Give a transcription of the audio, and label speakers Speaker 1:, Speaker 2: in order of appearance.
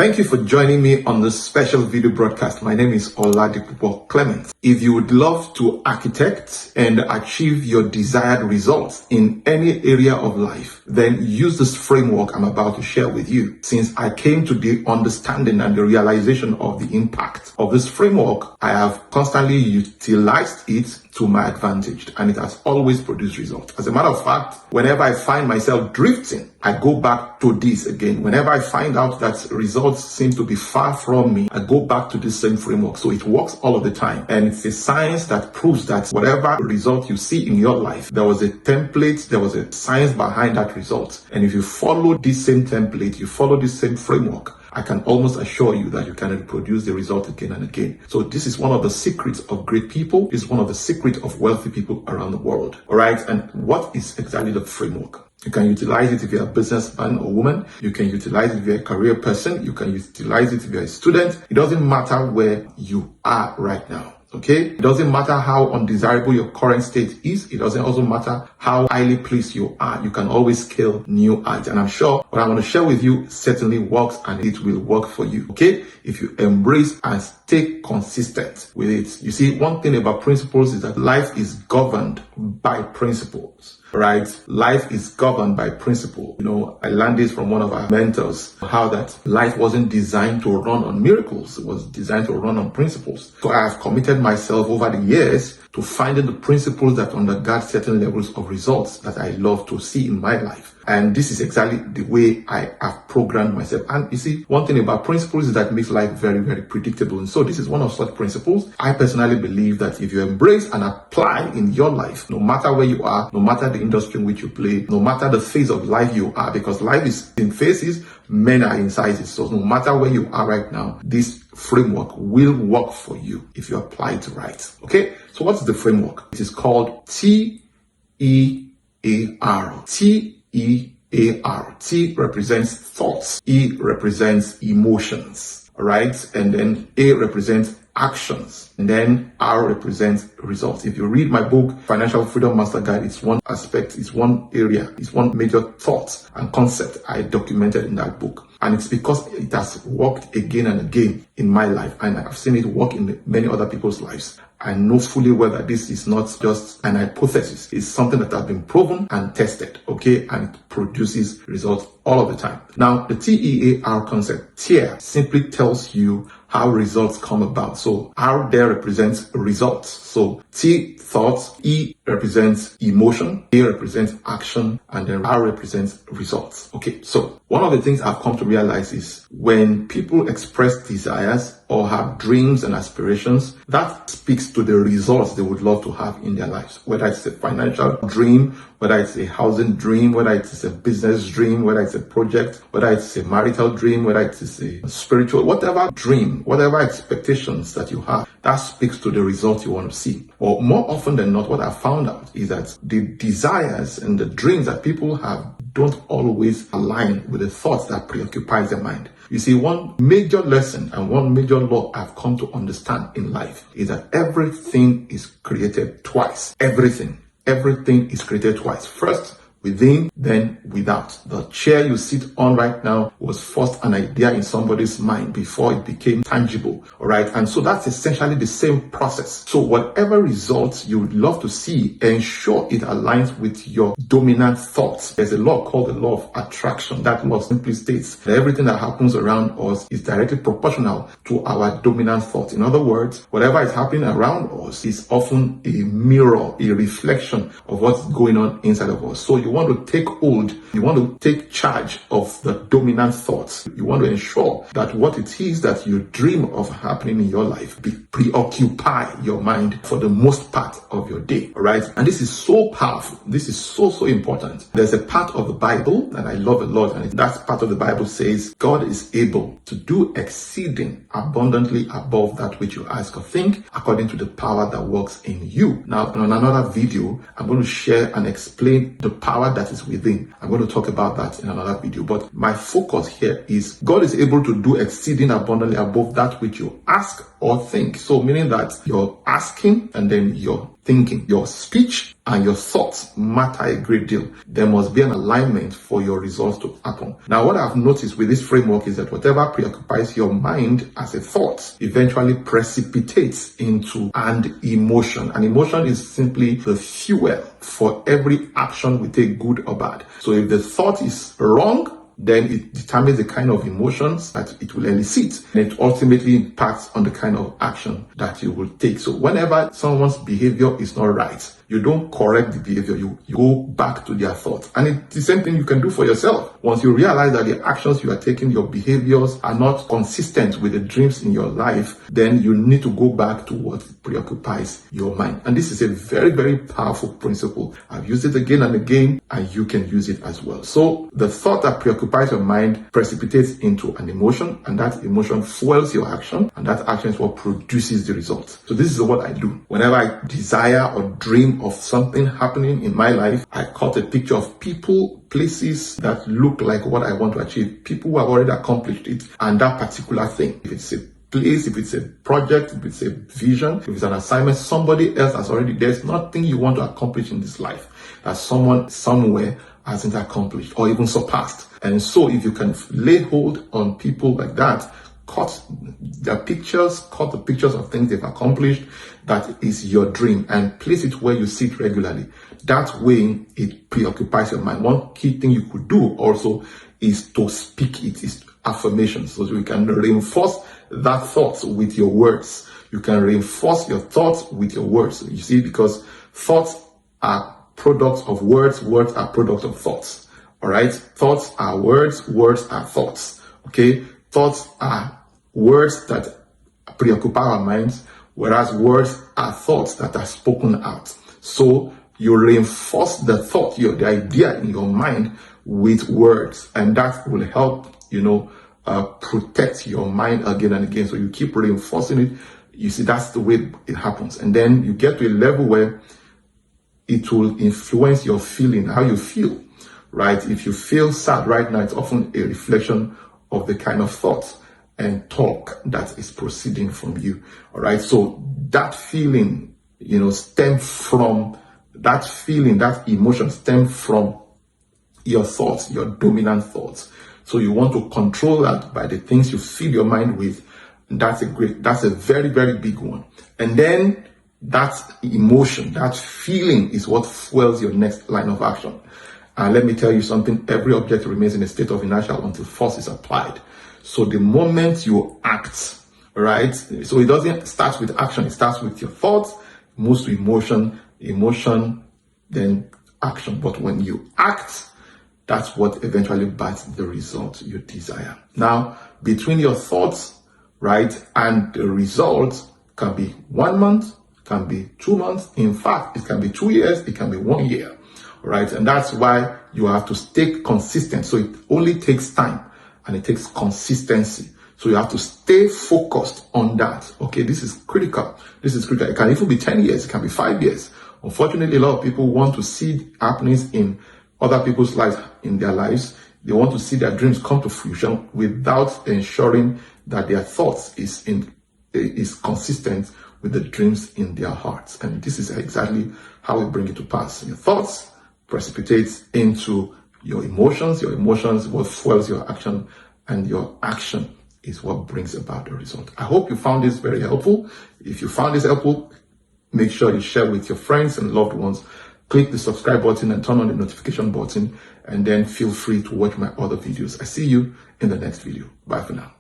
Speaker 1: Thank you for joining me on this special video broadcast. My name is Oladipupo Clement. If you would love to architect and achieve your desired results in any area of life, then use this framework I'm about to share with you. Since I came to the understanding and the realization of the impact of this framework, I have constantly utilized it to my advantage, and it has always produced results. As a matter of fact, whenever I find myself drifting, I go back to this again. Whenever I find out that results seem to be far from me, I go back to this same framework. So it works all of the time. And it's a science that proves that whatever result you see in your life, there was a template, there was a science behind that result. And if you follow this same template, you follow this same framework, I can almost assure you that you can reproduce the result again and again. So this is one of the secrets of great people. This is one of the secrets of wealthy people around the world. All right. And what is exactly the framework? You can utilize it if you're a businessman or woman. You can utilize it if you're a career person. You can utilize it if you're a student. It doesn't matter where you are right now. Okay? It doesn't matter how undesirable your current state is. It doesn't also matter how highly pleased you are. You can always scale new heights. And I'm sure what I want to share with you certainly works, and it will work for you. Okay? If you embrace and stay consistent with it. You see, one thing about principles is that life is governed by principles. Right? Life is governed by principle. You know, I learned this from one of our mentors, how that life wasn't designed to run on miracles. It was designed to run on principles. So I have committed myself over the years to finding the principles that undergird certain levels of results that I love to see in my life. And this is exactly the way I have programmed myself. And you see, one thing about principles is that it makes life very, very predictable. And so this is one of such principles. I personally believe that if you embrace and apply in your life, no matter where you are, no matter the industry in which you play, no matter the phase of life you are, because life is in phases, men are in sizes. So no matter where you are right now, this framework will work for you if you apply it right. Okay? So what's the framework? It is called T.E.A.R. T.E.A.R. T represents thoughts. E represents emotions. Right? And then A represents actions, and then R represents results. If you read my book, Financial Freedom Master Guide, it's one aspect, it's one area, it's one major thought and concept I documented in that book. And it's because it has worked again and again in my life, and I've seen it work in many other people's lives. I know fully well that this is not just an hypothesis. It's something that has been proven and tested, okay? And it produces results all of the time. Now, the T.E.A.R. concept, T.E.A.R, simply tells you how results come about. So R there represents results. So T, thoughts, E represents emotion, A represents action, and then R represents results. Okay, so one of the things I've come to realize is when people express desires or have dreams and aspirations, that speaks to the results they would love to have in their lives. Whether it's a financial dream, whether it's a housing dream, whether it's a business dream, whether it's a project, whether it's a marital dream, whether it's a spiritual, whatever dream, whatever expectations that you have, that speaks to the results you want to see. Or more often than not, what I found out is that the desires and the dreams that people have don't always align with the thoughts that preoccupies their mind. You see, one major lesson and one major law I've come to understand in life is that everything is created twice. Everything is created twice. First within, then without. The chair you sit on right now was first an idea in somebody's mind before it became tangible. All right. And so that's essentially the same process. So whatever results you would love to see, ensure it aligns with your dominant thoughts. There's a law called the law of attraction. That law simply states that everything that happens around us is directly proportional to our dominant thoughts. In other words, whatever is happening around us is often a mirror, a reflection of what's going on inside of us. So you want to take hold, you want to take charge of the dominant thoughts. You want to ensure that what it is that you dream of happening in your life preoccupy your mind for the most part of your day. All right. And this is so powerful. This is so important. There's a part of the Bible that I love a lot, and that part of the Bible says God is able to do exceeding abundantly above that which you ask or think, according to the power that works in you. Now, in another video, I'm going to share and explain the power that is within. I'm going to talk about that in another video, but my focus here is God is able to do exceeding abundantly above that which you ask or think. So meaning that you're asking and then you're thinking. Your speech and your thoughts matter a great deal. There must be an alignment for your results to happen. Now, what I've noticed with this framework is that whatever preoccupies your mind as a thought eventually precipitates into an emotion. An emotion is simply the fuel for every action we take, good or bad. So if the thought is wrong, then it determines the kind of emotions that it will elicit, and it ultimately impacts on the kind of action that you will take. So whenever someone's behavior is not right, you don't correct the behavior, you go back to their thoughts. And it's the same thing you can do for yourself. Once you realize that the actions you are taking, your behaviors are not consistent with the dreams in your life, then you need to go back to what preoccupies your mind. And this is a very, very powerful principle. I've used it again and again, and you can use it as well. So the thought that preoccupies your mind precipitates into an emotion, and that emotion fuels your action, and that action is what produces the result. So this is what I do. Whenever I desire or dream of something happening in my life, I cut a picture of people, places that look like what I want to achieve, people who have already accomplished it, and that particular thing. If it's a place, if it's a project, if it's a vision, if it's an assignment, somebody else has already, there's nothing you want to accomplish in this life that someone somewhere hasn't accomplished or even surpassed. And so if you can lay hold on people like that, cut the pictures of things they've accomplished, that is your dream, and place it where you see it regularly. That way it preoccupies your mind. One key thing you could do also is to speak it, is affirmations. So you can reinforce that thought with your words. You can reinforce your thoughts with your words. You see, because thoughts are products of words, words are products of thoughts. All right? Thoughts are words, words are thoughts. Okay? Thoughts are words that preoccupy our minds, whereas words are thoughts that are spoken out. So you reinforce the thought, the idea in your mind with words, and that will help, protect your mind again and again. So you keep reinforcing it. You see, that's the way it happens. And then you get to a level where it will influence your feeling, how you feel, right? If you feel sad right now, it's often a reflection of the kind of thoughts and talk that is proceeding from you. All right. So that feeling, stems from that feeling, that emotion stems from your thoughts, your dominant thoughts. So you want to control that by the things you fill your mind with. That's a very, very big one. And then that emotion, that feeling is what fuels your next line of action. And let me tell you something, every object remains in a state of inertia until force is applied. So the moment you act, right? So it doesn't start with action, it starts with your thoughts, moves to emotion, then action. But when you act, that's what eventually buys the result you desire. Now, between your thoughts, right, and the result can be 1 month, can be 2 months. In fact, it can be 2 years, it can be 1 year, right? And that's why you have to stay consistent. So it only takes time and it takes consistency. So you have to stay focused on that. Okay, this is critical. It can even be 10 years, it can be 5 years. Unfortunately, a lot of people want to see happenings in other people's lives, in their lives. They want to see their dreams come to fruition without ensuring that their thoughts is consistent with the dreams in their hearts. And this is exactly how we bring it to pass. Your thoughts precipitate into your emotions what fuels your action, and your action is what brings about the result. I hope you found this very helpful. If you found this helpful, make sure you share with your friends and loved ones. Click the subscribe button and turn on the notification button, and then feel free to watch my other videos. I see you in the next video. Bye for now.